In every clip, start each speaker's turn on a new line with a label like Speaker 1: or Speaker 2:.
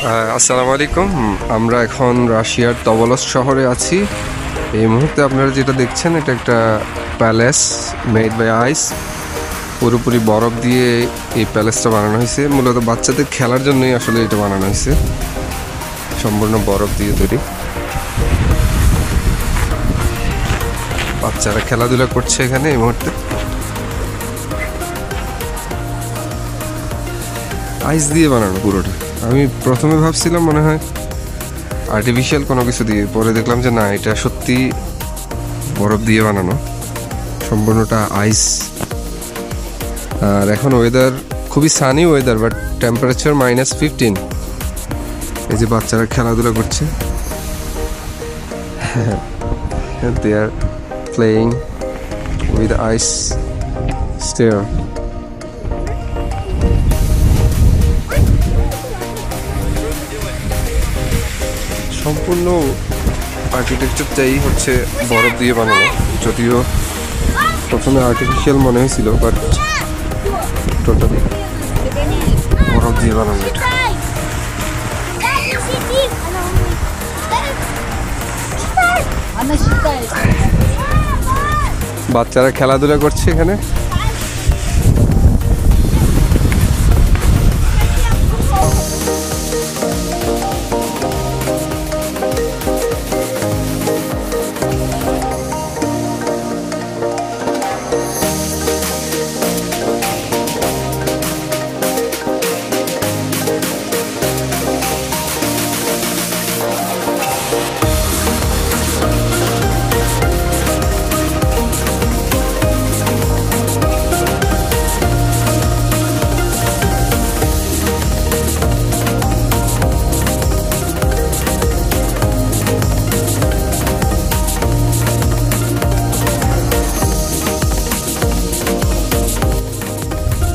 Speaker 1: আসসালামু আলাইকুম। আমরা এখন রাশিয়ার তবলস শহরে আছি। এই মুহূর্তে আপনারা যেটা দেখছেন এটা একটা প্যালেস মেড বাই আইস। পুরোপুরি বরফ দিয়ে এই প্যালেসটা বানানো হয়েছে। মূলত বাচ্চাদের খেলার জন্যই আসলে এটা বানানো হয়েছে, সম্পূর্ণ বরফ দিয়ে তৈরি। বাচ্চারা খেলাধুলা করছে এখানে এই মুহূর্তে। আইস দিয়ে বানানো পুরোটা। আমি প্রথমে ভাবছিলাম মনে হয় আর্টিফিশিয়াল কোনো কিছু দিয়ে, পরে দেখলাম যে না, এটা সত্যি বরফ দিয়ে বানানো, সম্পূর্ণটা আইস। আর এখন ওয়েদার খুবই সানি ওয়েদার, বাট টেম্পারেচার -15। এই যে বাচ্চারা খেলাধুলা করছে, they are playing with ice stair. সম্পূর্ণ আর্কিটেকচারটাই হচ্ছে বরফ দিয়ে বানানো, যদিও প্রথমে আর্টিফিশিয়াল মনে হয়েছিল, বাট টোটালি বরফ দিয়ে বানানো এটা। বাচ্চারা খেলাধুলা করছে এখানে।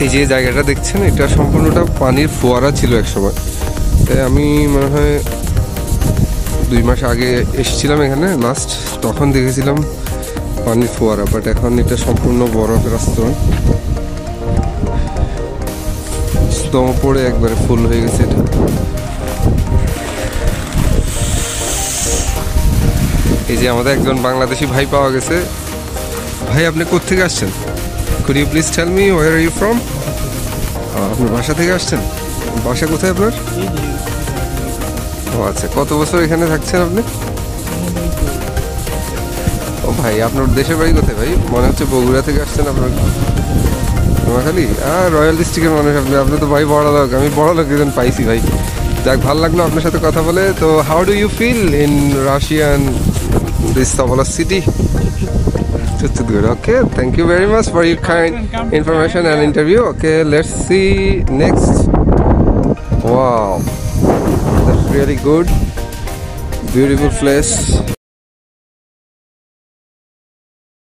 Speaker 1: এই যে জায়গাটা দেখছেন, এটা সম্পূর্ণটা পানির ফোয়ারা ছিল একসময়। আমি মনে হয় 2 মাস আগে এসেছিলাম এখানে লাস্ট, তখন দেখেছিলাম পানির ফোয়ারা, বাট এখন এটা সম্পূর্ণ বরফের আস্তরণ। স্নো পড়ে একবারে ফুল হয়ে গেছে এটা। এই যে আমাদের একজন বাংলাদেশি ভাই পাওয়া গেছে। ভাই, আপনি কোত্থেকে আসছেন? Could you please tell me where are you from? আপনার বাসা থেকে আসছেন? বাসা কোথায় আপনার? ও আচ্ছা, কত বছর এখানে থাকছেন আপনি? ও ভাই, আপনার দেশের বাড়ি কোথায় ভাই? মনে হচ্ছে বগুড়া থেকে আসছেন আপনার। নোয়াখালী? রয়্যাল ডিস্ট্রিক্টের মানুষ আপনি। আপনি তো ভাই বড় লোক, আমি বড় লোক একজন পাইছি ভাই। যাক, ভালো লাগলো আপনার সাথে কথা বলে। তো how do you feel in Russian this Tobolsk city? Just good. Okay, thank you very much for your kind information and interview. Okay, let's see next. Wow, that's really good, beautiful place.